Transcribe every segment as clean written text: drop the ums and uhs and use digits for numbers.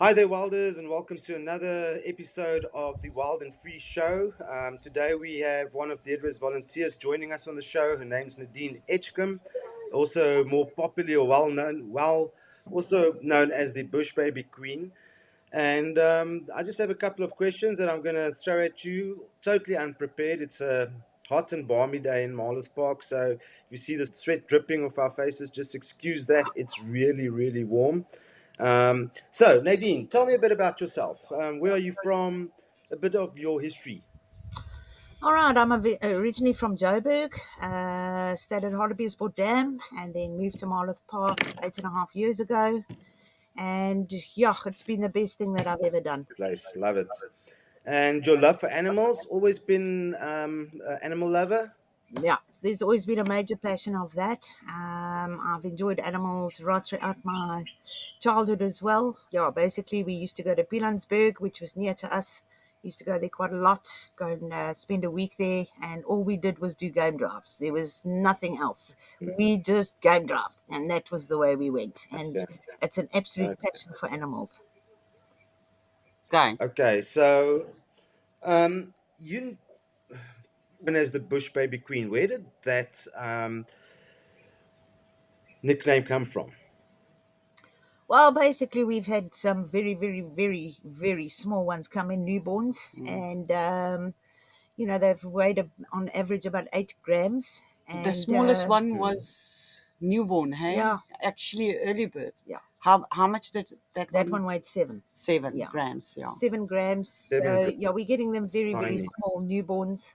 Hi there, Wilders, and welcome to another episode of the Wild and Free Show. Today we have one of Deirdre's volunteers joining us on the show. Her name's Nadine, also more popularly or also known as the Bush Baby Queen. And I just have a couple of questions that I'm going to throw at you, totally unprepared. It's a hot and balmy day in Marloth Park, so if you see the sweat dripping off our faces, just excuse that. It's really, really warm. So, Nadine, tell me a bit about yourself. Where are you from? A bit of your history. All right, I'm originally from Joburg, stayed at Hartbeespoort Dam, and then moved to Marloth Park 8.5 years ago. And yeah, it's been the best thing that I've ever done. Place, love it. And your love for animals, always been an animal lover? Yeah, there's always been a major passion of that. I've enjoyed animals right throughout my childhood as well. Yeah, basically, we used to go to Pilansberg, which was near to us. Used to go there quite a lot, go and spend a week there, and all we did was do game drives. There was nothing else. We just game drive, and that was the way we went. And Yeah. it's an absolute Okay. passion for animals. Going. Okay, so you known as the Bush Baby Queen. Where did that nickname come from? Well, basically, we've had some very, very, very, very small ones come in, newborns, and they've weighed on average about 8 grams. The And smallest one was newborn, hey? yeah, Actually, early birth. yeah, How much did that that one? one weighed 7. 7 Yeah, grams, yeah. 7 grams. 7 So grams. yeah, we're getting them very, very Tiny. small newborns.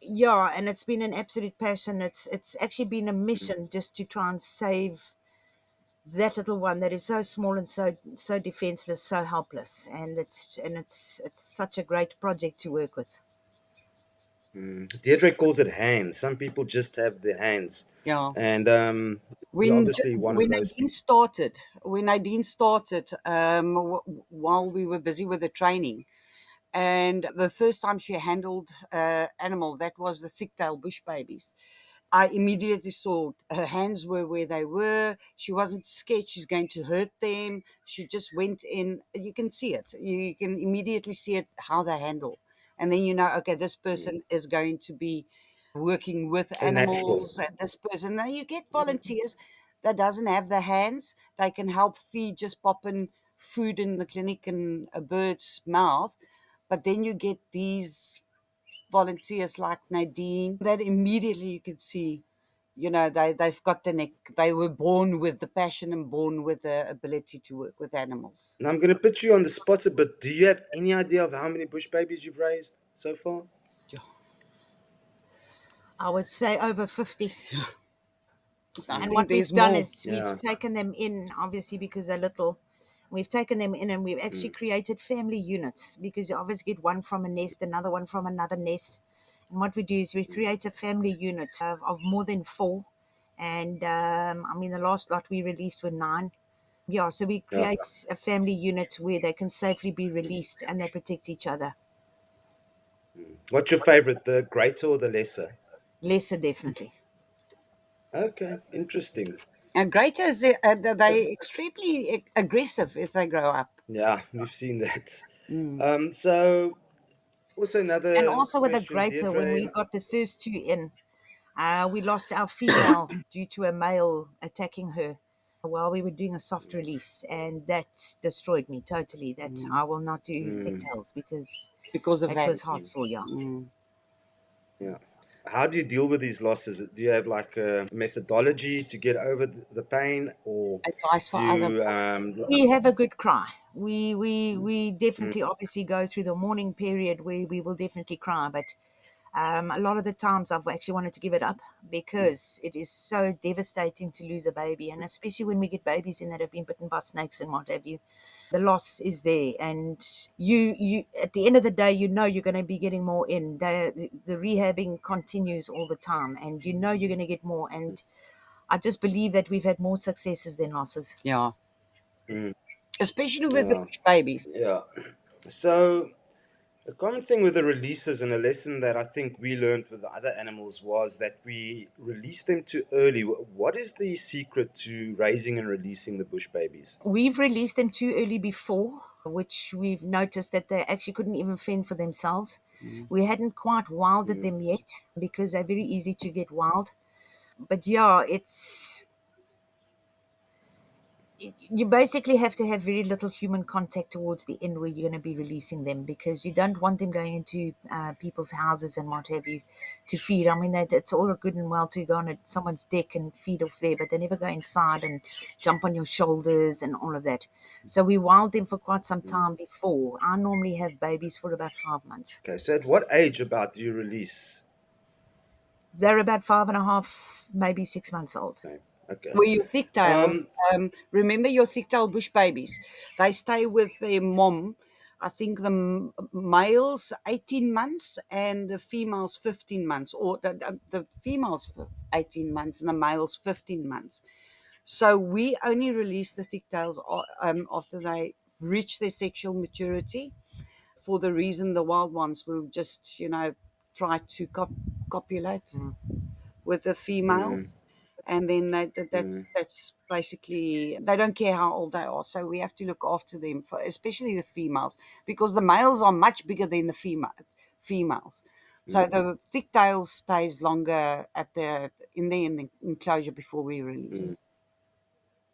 Yeah, and it's been an absolute passion. It's actually been a mission just to try and save that little one that is so small and so defenseless, so helpless, and it's such a great project to work with. Deirdre calls it hands. Some people just have the hands. Yeah. And you're When obviously one of when those Nadine people. started, while we were busy with the training, and the first time she handled animal, that was the thick-tailed bush babies. I immediately saw her hands were where they were. She wasn't scared she's going to hurt them. She just went in. You can see it. You can immediately see it, how they handle. And then you know, okay, this person is going to be working with A natural. animals, and this person. Now you get volunteers that doesn't have the hands. They can help feed, just popping food in the clinic in a bird's mouth. But then you get these volunteers like Nadine that immediately you could see, they've got the neck. They were born with the passion and born with the ability to work with animals. Now I'm going to put you on the spot a bit. Do you have any idea of how many bush babies you've raised so far? I would say over 50. I And think what we've there's done more. is we've Yeah. taken them in, obviously because they're little. We've taken them in and we've actually created family units, because you obviously get one from a nest, another one from another nest. And what we do is we create a family unit of more than 4. And the last lot we released were 9. Yeah, so we Yeah. create a family unit where they can safely be released and they protect each other. What's your favorite, the greater or the lesser? Lesser, definitely. Okay, interesting. And greater is they extremely aggressive if they grow up. Yeah, we've seen that. Mm. So also And another also with a question, greater, when we Deirdre. got the first 2 in, we lost our female due to a male attacking her while we were doing a soft release, and that destroyed me totally. That I will not do thicktails because Because of it that. was heart sore. Yeah. Mm. Yeah. How do you deal with these losses? Do you have like a methodology to get over the pain, or Advice do for other. you, We have a good cry. We definitely obviously go through the mourning period where we will definitely cry, but a lot of the times I've actually wanted to give it up because it is so devastating to lose a baby, and especially when we get babies in that have been bitten by snakes and what have you. The loss is there, and you at the end of the day, you're going to be getting more in. The rehabbing continues all the time, and you're going to get more. And I just believe that we've had more successes than losses. Yeah. Mm, Especially with the yeah, bush babies. yeah. So a common thing with the releases, and a lesson that I think we learned with the other animals, was that we release them too early. What is the secret to raising and releasing the bush babies? We've released them too early before. which we've noticed that they actually couldn't even fend for themselves. Mm. We hadn't quite wilded Mm. them yet because they're very easy to get wild. But yeah, you basically have to have very little human contact towards the end where you're going to be releasing them, because you don't want them going into people's houses and what have you to feed. I mean, it's all good and well to go on someone's deck and feed off there, but they never go inside and jump on your shoulders and all of that. So we wild them for quite some Mm. time before. I normally have babies for about 5 months. Okay, so at what age about do you release? They're about 5.5, maybe 6 months old. Okay. Okay. Were your thicktails, Um, remember your thicktail bush babies? They stay with their mom. I think the males 18 months and the females 15 months, or the females 18 months and the males 15 months. So we only release the thicktails after they reach their sexual maturity, for the reason the wild ones will just, try to copulate Mm. with the mm, females, and then mm, that's basically, they don't care how old they are. So we have to look after them, for especially the females, because the males are much bigger than the females. So mm, the thick tail stays longer at the enclosure before we mm. release.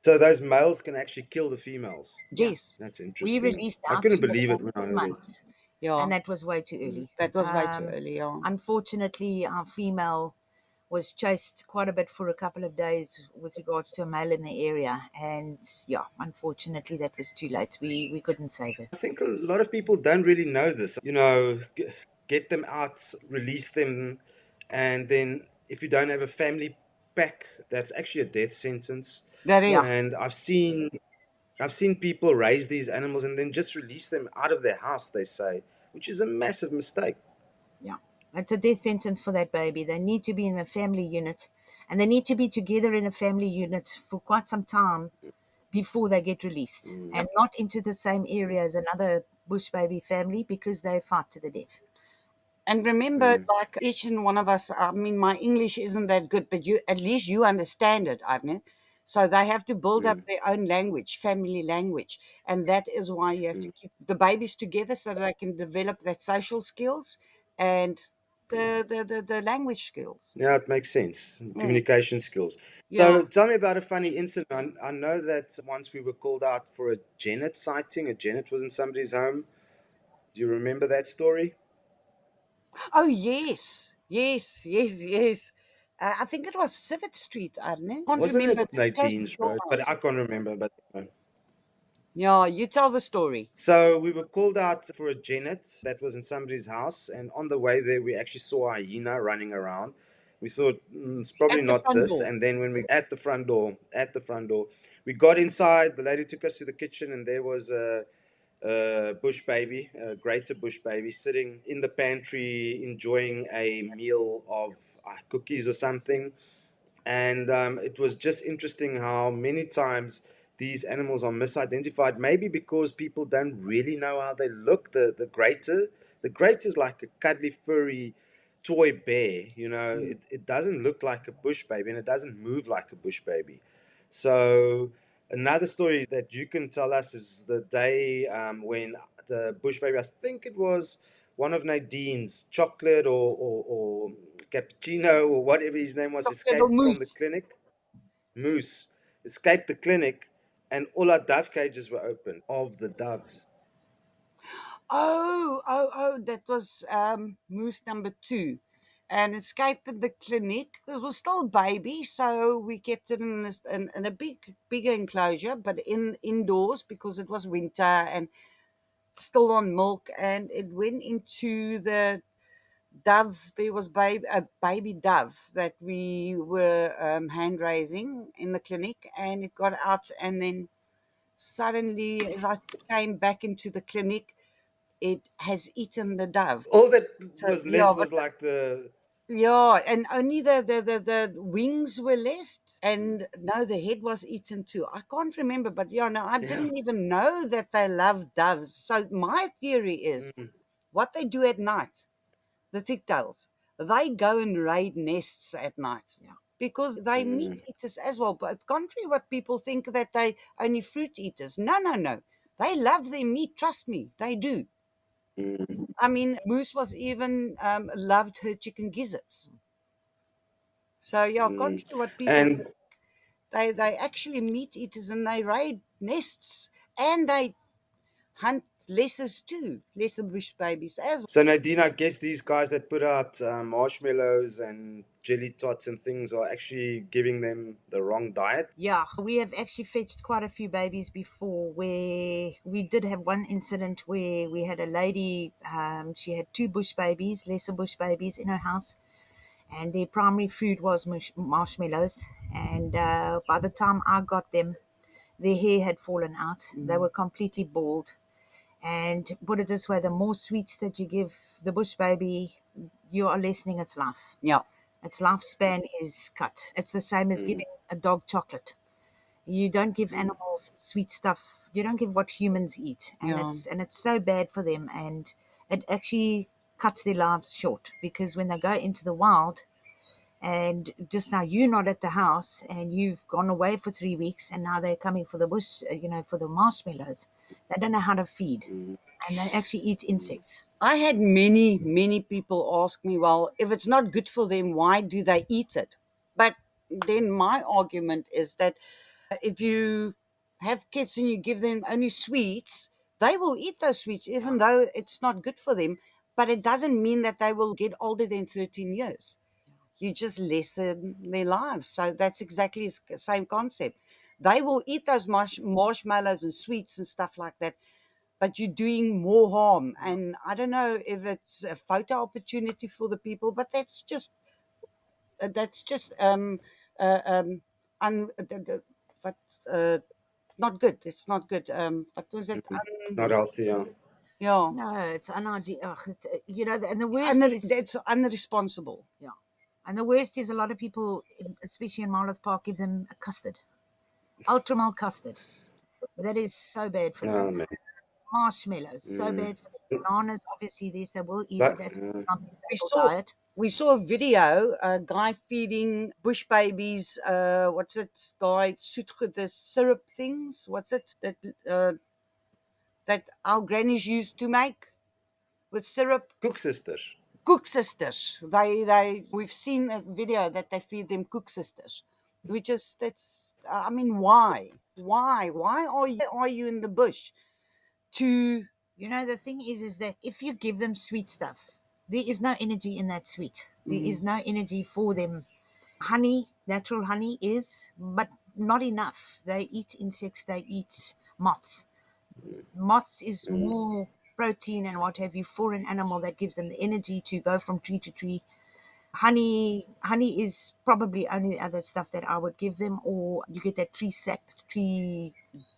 So those males can actually kill the females. Yeah. Yes. That's We interesting. released I out couldn't to believe it about when I 3 heard it. months, Yeah, and that was way too Mm, early. that was way too early. Yeah. Unfortunately, our female was chased quite a bit for a couple of days with regards to a male in the area, and yeah, unfortunately, that was too late. We couldn't save her. I think a lot of people don't really know this. Get them out, release them, and then if you don't have a family pack, that's actually a death sentence. That Yeah, is. And I've seen people raise these animals and then just release them out of their house, they say, which is a massive mistake. yeah. It's a death sentence for that baby. They need to be in a family unit, and they need to be together in a family unit for quite some time before they get released, Mm, and not into the same area as another bush baby family, because they fight to the death. And remember, mm, like each and one of us, I mean, my English isn't that good, but you, at least you understand it, Avne. So they have to build up mm, their own language, family language. And that is why you have to mm. keep the babies together so that they can develop that social skills and the language skills. Yeah, it makes sense. Mm. Communication skills. Yeah. So tell me about a funny incident. I know that once we were called out for a genet sighting. A genet was in somebody's home. Do you remember that story? Oh, yes. Yes, yes, yes. I think it was Civet Street, Arne. Can't Wasn't remember. it It's close to Nadine's your road? But house. I can't remember. But Yeah, you tell the story. so we were called out for a genet that was in somebody's house, and on the way there, we actually saw a hyena running around. We thought it's probably At the not front this, door. and then when we at the front door, we got inside. The lady took us to the kitchen, and there was a bush baby, a greater bush baby, sitting in the pantry enjoying a meal of cookies or something. And it was just interesting how many times these animals are misidentified. Maybe because people don't really know how they look. The greater is like a cuddly, furry toy bear. It doesn't look like a bush baby, and it doesn't move like a bush baby. So another story that you can tell us is the day when the bush baby, I think it was one of Nadine's, chocolate or cappuccino or whatever his name was, Chocolate or escaped from the mousse. clinic. Moose escaped the clinic, and all our dove cages were open of the doves. Oh, that was moose number two. And escaped in the clinic. It was still baby, so we kept it in a bigger enclosure, but indoors because it was winter and still on milk. And it went into the dove. There was a baby dove that we were hand raising in the clinic, and it got out. And then suddenly, as I came back into the clinic, it has eaten the dove. All that So was yeah, left but was like the. yeah, and only the wings were left, and no, the head was eaten too. I can't remember, but yeah, no, I Yeah. didn't even know that they love doves. So my theory is Mm, what they do at night, the thicktails, they go and raid nests at night. Yeah. Because they meat mm, eaters as well, but contrary what people think that they only fruit eaters. No, no, no. They love their meat, trust me, they do. Mm. I mean, Moose was even loved her chicken gizzards. So yeah, Mm. contrary to what people think, And they actually meat eaters and they raid nests and they hunt lessers too, lesser bush babies as well. so, Nadine, I guess these guys that put out marshmallows and jelly tots and things are actually giving them the wrong diet. Yeah, we have actually fetched quite a few babies before where we did have one incident where we had a lady, she had two bush babies, lesser bush babies in her house, and their primary food was marshmallows. And by the time I got them, their hair had fallen out. They were completely bald. And put it this way, the more sweets that you give the bush baby, you are lessening its life. Yeah. Its lifespan is cut. It's the same as Mm. giving a dog chocolate. You don't give animals sweet stuff. You don't give what humans eat, and Yeah. it's so bad for them, and it actually cuts their lives short because when they go into the wild, and just now you're not at the house and you've gone away for 3 weeks, and now they're coming for the bush, for the marshmallows. They don't know how to feed, Mm. and they actually eat insects. I had many, many people ask me, well, if it's not good for them, why do they eat it? But then my argument is that if you have kids and you give them only sweets, they will eat those sweets, even though it's not good for them. But it doesn't mean that they will get older than 13 years. You just lessen their lives. So that's exactly the same concept. They will eat those marshmallows and sweets and stuff like that, but you're doing more harm. And I don't know if it's a photo opportunity for the people, but that's just uh, um un, what, uh, not good. It's not good. What was it? Not healthy, yeah. Yeah, No, it's unhygienic. It's, and the worst and is, it's unresponsible. yeah, and the worst is a lot of people, especially in Marloth Park, give them a custard, ultra milk custard. That is so bad for them. Oh, man. Marshmallows, so Mm. bad for them. Bananas, obviously, these they will eat, but But that's not their We staple saw diet. we saw a video, a guy feeding bush babies. What's it? Died the syrup things. What's it that our grannies used to make with syrup? Cook Sisters. Cook sisters. They we've seen a video that they feed them cook sisters, which is that's. I mean, why are you in the bush to? The thing is that if you give them sweet stuff, there is no energy in that sweet. There is no energy for them. Honey, natural honey is, but not enough. They eat insects, they eat moths. Moths is Mm. more protein and what have you for an animal that gives them the energy to go from tree to tree. Honey is probably only the other stuff that I would give them, or you get that tree sap, tree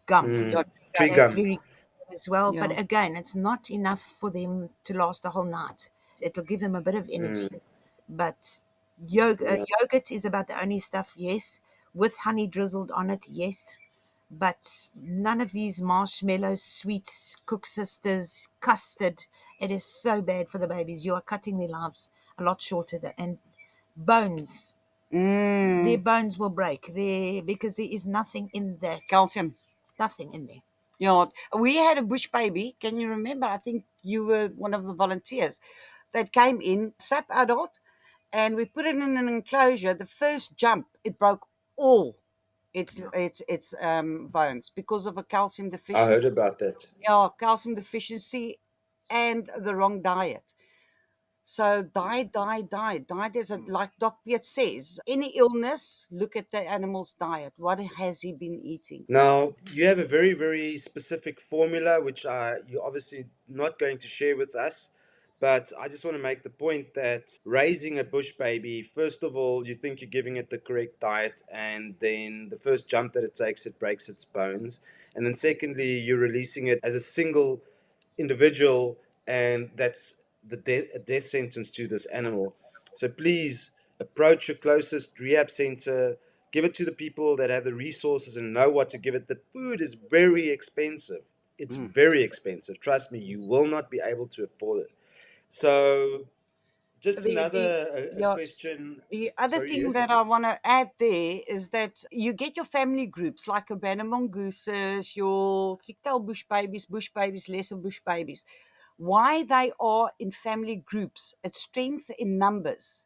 gum. Yeah, Mm. Tree That's gum. very good as well. yeah. But again, it's not enough for them to last a whole night. It'll give them a bit of energy. Mm. But Yeah. yogurt is about the only stuff, yes. With honey drizzled on it, yes. But none of these marshmallows, sweets, cook sisters, custard. It is so bad for the babies. You are cutting their lives a lot shorter. And bones, their Mm, bones will break there because there is nothing in that, calcium. nothing in there. Yeah, we had a bush baby. Can you remember? I think you were one of the volunteers that came in, sap adult, and we put it in an enclosure. The first jump, it broke all Yeah. its bones because of a calcium I deficiency. heard about that. Yeah, calcium deficiency and the wrong diet. So diet is like Doc Piet says. Any illness, look at the animal's diet. What has he been eating? Now, you have a very, very specific formula, which you're obviously not going to share with us. But I just want to make the point that raising a bush baby, first of all, you think you're giving it the correct diet, and then the first jump that it takes, it breaks its bones. And then, secondly, you're releasing it as a single individual, and that's a death sentence to this animal. So please approach your closest rehab center, give it to the people that have the resources and know what to give it. The food is very expensive. It's Mm. very expensive. Trust me, you will not be able to afford it. So Just The another yeah, question. the other Sorry, thing yes. that I want to add there is that you get your family groups like Urbana mongooses, your thick-tailed bush babies, lesser bush babies. Why they are in family groups? It's strength in numbers.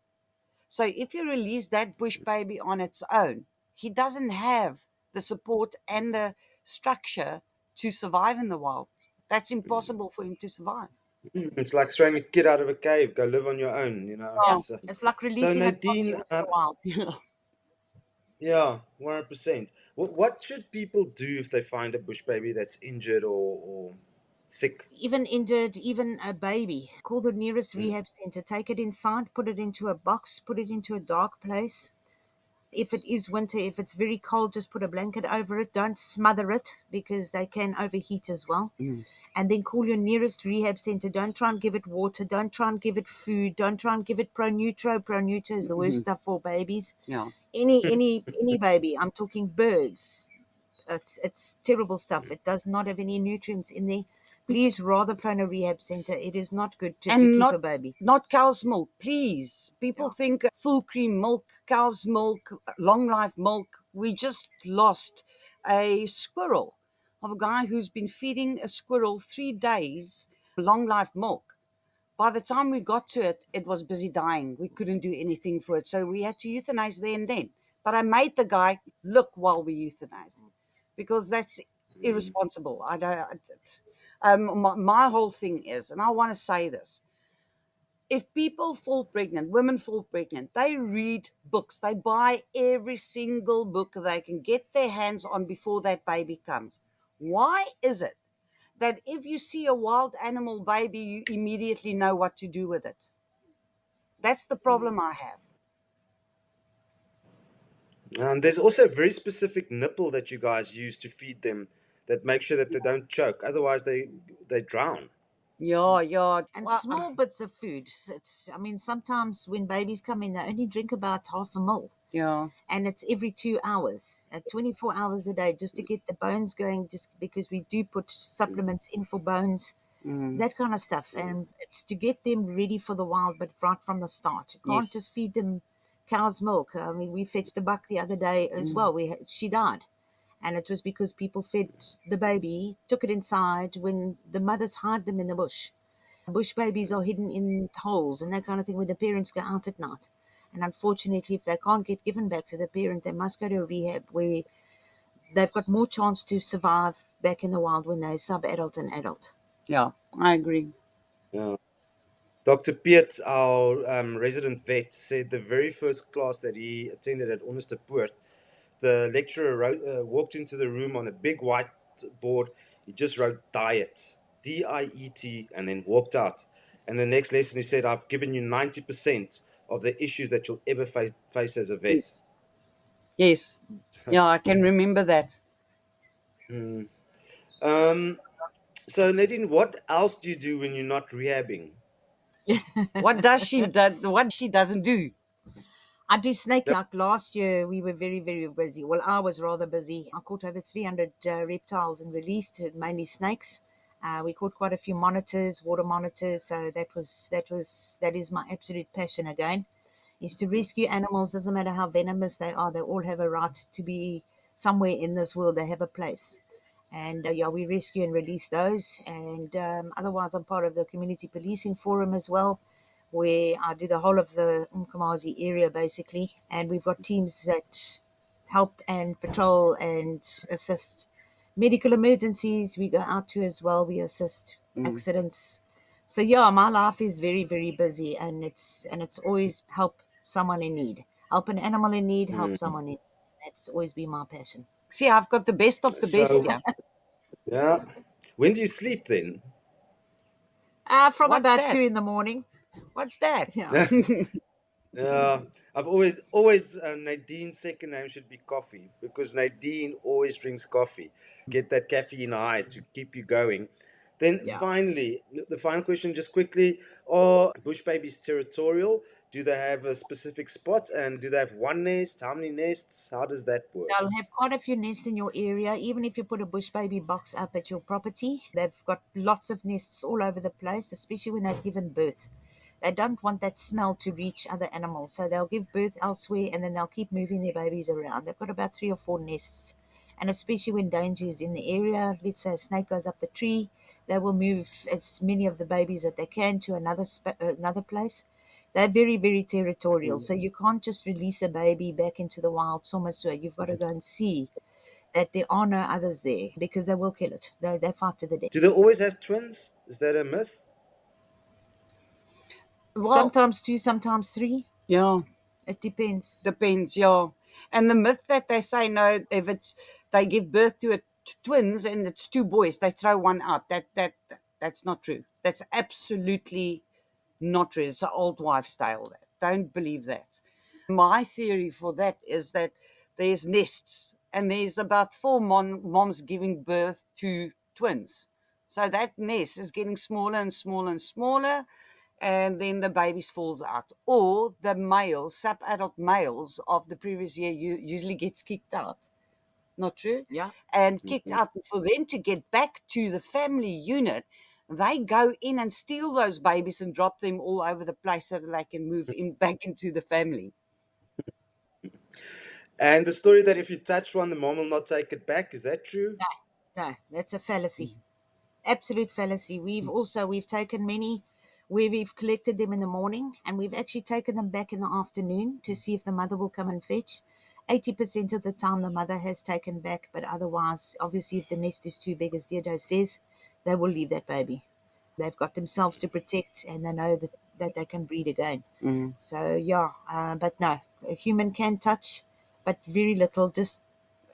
So if you release that bush baby on its own, he doesn't have the support and the structure to survive in the wild. That's impossible for him to survive. It's like throwing a kid out of a cave. Go live on your own. Yeah, Oh, It's it's like so releasing a dog Nadine. into the wild. Yeah, 100%. What should people do if they find a bush baby that's injured or sick? Even injured, even a baby. Call the nearest Mm, rehab center, take it inside, put it into a box, put it into a dark place. If it is winter, if it's very cold, just put a blanket over it. Don't smother it because they can overheat as well. mm, And then call your nearest rehab center. Don't try and give it water. Don't try and give it food. Don't try and give it Pronutro. Pronutro is the worst mhm, stuff for babies. yeah. Any baby. I'm talking birds. It's terrible stuff. It does not have any nutrients in there. Please rather phone a rehab center. It is not good to And keep not a baby. not cow's milk, please. People Yeah. think full cream milk, cow's milk, long life milk. We just lost a squirrel of a guy who's been feeding a squirrel 3 days long life milk. By the time we got to it, it was busy dying. We couldn't do anything for it. So we had to euthanize there and then. But I made the guy look while we euthanize because that's mm, irresponsible. I don't. My whole thing is, and I want to say this: if people fall pregnant, women fall pregnant, they read books. They buy every single book they can get their hands on before that baby comes. Why is it that if you see a wild animal baby, you immediately know what to do with it? That's the mm. problem I have. And there's also a very specific nipple that you guys use to feed them that makes sure that they don't choke. Otherwise, they drown. Yeah, yeah. And Well, small bits of food. I mean, sometimes when babies come in, they only drink about half a mil. yeah. And it's every 2 hours, at 24 hours a day, just to get the bones going, just because we do put supplements in for bones, Mm, that kind of stuff. And it's to get them ready for the wild, but right from the start. You can't yes. just feed them cow's milk. I mean, we fetched a buck the other day as Mm, well. She died. And it was because people fed the baby, took it inside when the mothers hide them in the bush. Bush babies are hidden in holes and that kind of thing where the parents go out at night. And unfortunately, if they can't get given back to the parent, they must go to a rehab where they've got more chance to survive back in the wild when they're sub-adult and adult. yeah, I agree. Yeah. Dr. Piet, our resident vet, said the very first class that he attended at Onderstepoort, the lecturer walked into the room on a big white board. He just wrote diet, DIET, and then walked out. And the next lesson, he said, I've given you 90% of the issues that you'll ever face as a vet. Yes. Yes. Yeah, I can remember that. Mm. Um, so, Nadine, what else do you do when you're not rehabbing? What she doesn't do? I do snake. Yep. Like last year, we were very, very busy. Well, I was rather busy. I caught over 300 reptiles and released mainly snakes. We caught quite a few monitors, water monitors. So that is my absolute passion again, is to rescue animals. Doesn't matter how venomous they are, they all have a right to be somewhere in this world. They have a place. And yeah, we rescue and release those. And otherwise, I'm part of the community policing forum as well, where I do the whole of the Umkamazi area basically. And we've got teams that help and patrol and assist medical emergencies. We go out to as well. We assist Mm. accidents. So yeah, my life is very, very busy, and it's always help someone in need, help an animal in need, help Mm. someone in need. That's always been my passion. See, I've got the best of the best So, here. yeah. When do you sleep then? From What's about two that? in the morning. What's that? Yeah. Yeah, I've always Nadine's second name should be coffee because Nadine always drinks coffee. Get that caffeine high to keep you going. Then Yeah. finally, the final question, just quickly: are bush babies territorial? Do they have a specific spot, and do they have one nest? How many nests? How does that work? They'll have quite a few nests in your area, even if you put a bush baby box up at your property. They've got lots of nests all over the place, especially when they've given birth. They don't want that smell to reach other animals, so they'll give birth elsewhere and then they'll keep moving their babies around. They've got about 3 or 4 nests, and especially when danger is in the area, let's say a snake goes up the tree, they will move as many of the babies that they can to another place. They're very, very territorial. Mm. So you can't just release a baby back into the wild so much so. You've got to go and see that there are no others there because they will kill it. They fight to the death. Do they always have twins? Is that a myth? Well, Sometimes two, sometimes three. yeah. It depends. Depends, yeah. And the myth that they say, no, if it's they give birth to twins and it's two boys, they throw one out. That's not true. That's absolutely not true. It's an old wives' tale. Don't believe that. My theory for that is that there's nests and there's about four moms giving birth to twins. So that nest is getting smaller and smaller and smaller, and then the babies falls out. Or the males, sub-adult males of the previous year usually gets kicked out. Not true? Yeah. And kicked Mhm. out. And for them to get back to the family unit, they go in and steal those babies and drop them all over the place so that they can move in back into the family. And the story that if you touch one, the mom will not take it back. Is that true? No, that's a fallacy. Absolute fallacy. We've taken many where we've collected them in the morning and we've actually taken them back in the afternoon to see if the mother will come and fetch. 80% of the time the mother has taken back, but otherwise, obviously, if the nest is too big, as Deirdre says, they will leave that baby. They've got themselves to protect and they know that they can breed again. Mm. So, yeah, but no, a human can touch, but very little. Just,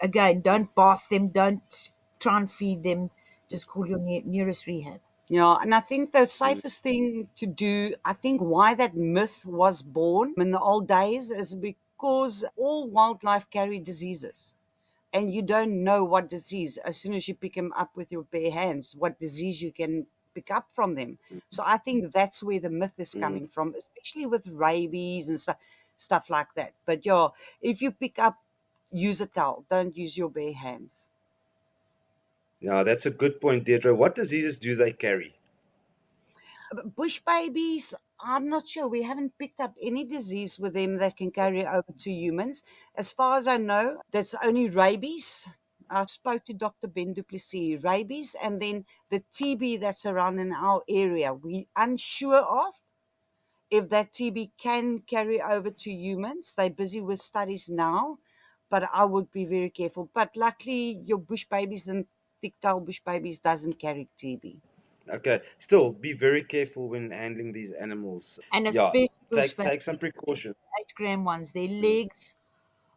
again, don't bath them, don't try and feed them. Just call your nearest rehab. Yeah, and I think the Mm. safest thing to do, I think why that myth was born in the old days is because all wildlife carry diseases. And you don't know what disease, as soon as you pick them up with your bare hands, what disease you can pick up from them. So I think that's where the myth is Mm. coming from, especially with rabies and stuff like that. But yeah, if you pick up, use a towel, don't use your bare hands. Yeah, that's a good point, Deirdre. What diseases do they carry? Bush babies, I'm not sure. We haven't picked up any disease with them that can carry over to humans. As far as I know, that's only rabies. I spoke to Dr. Ben Duplessis, rabies, and then the TB that's around in our area. We unsure of if that TB can carry over to humans. They're busy with studies now, but I would be very careful. But luckily, your bush babies and thick-tailed bush babies doesn't carry TB. Okay, still be very careful when handling these animals. And Yeah, especially bush take some babies, precautions. 8 gram ones, their Mm. legs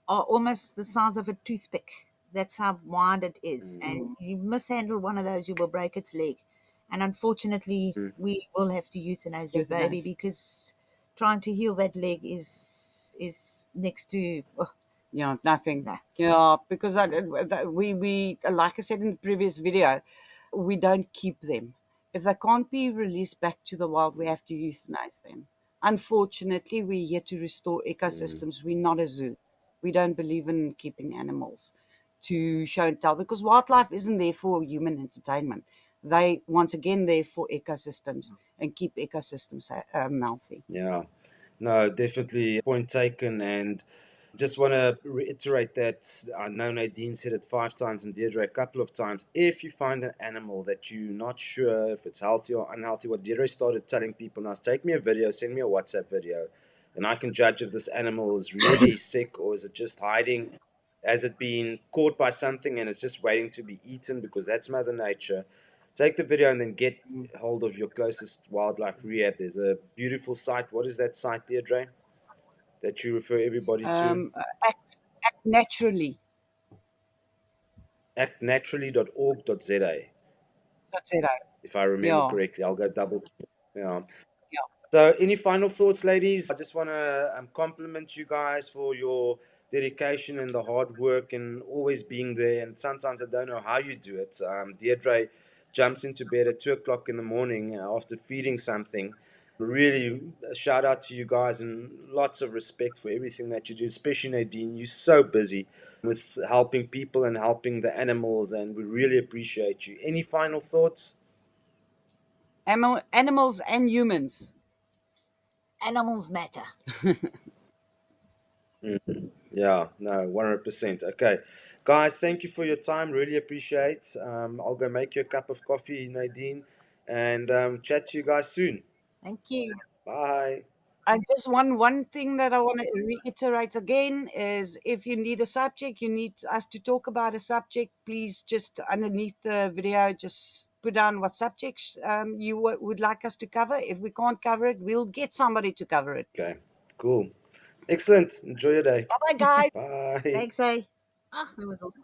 are almost the size of a toothpick. That's how wide it is. Mm. And you mishandle one of those, you will break its leg. And unfortunately, Mm. we will have to euthanize that baby Euthanize. because trying to heal that leg is next to Yeah, nothing. no. Yeah, because we like I said in the previous video, we don't keep them. If they can't be released back to the wild, we have to euthanize them. Unfortunately, we're here to restore Mm. ecosystems. We're not a zoo. We don't believe in keeping animals to show and tell because wildlife isn't there for human entertainment. They once again there for ecosystems and keep ecosystems healthy. Yeah, no, definitely point taken. And just want to reiterate that I know Nadine said it 5 times and Deirdre a couple of times. If you find an animal that you're not sure if it's healthy or unhealthy, what Deirdre started telling people now is take me a video, send me a WhatsApp video, and I can judge if this animal is really sick or is it just hiding. Has it been caught by something and it's just waiting to be eaten because that's Mother Nature? Take the video and then get hold of your closest wildlife rehab. There's a beautiful site. What is that site, Deirdre, that you refer everybody to? Um, act naturally. Actnaturally.org.za, That's it. if I remember Yeah. correctly. I'll go double check. Yeah. Yeah. So, any final thoughts, ladies? I just want to compliment you guys for your dedication and the hard work and always being there. And sometimes I don't know how you do it. Deirdre jumps into bed at 2 o'clock in the morning after feeding something. Really, a shout out to you guys and lots of respect for everything that you do, especially Nadine. You're so busy with helping people and helping the animals, and we really appreciate you. Any final thoughts? Animals and humans. Animals matter. Yeah, no, 100%. Okay. Guys, thank you for your time. Really appreciate. I'll go make you a cup of coffee, Nadine, and chat to you guys soon. Thank you. Bye. And just one thing that I want to reiterate again is if you need a subject, you need us to talk about a subject, please just underneath the video, just put down what subjects you would like us to cover. If we can't cover it, we'll get somebody to cover it. Okay, cool. Excellent. Enjoy your day. Bye bye, guys. Bye. Thanks, eh? Ah, that was awesome.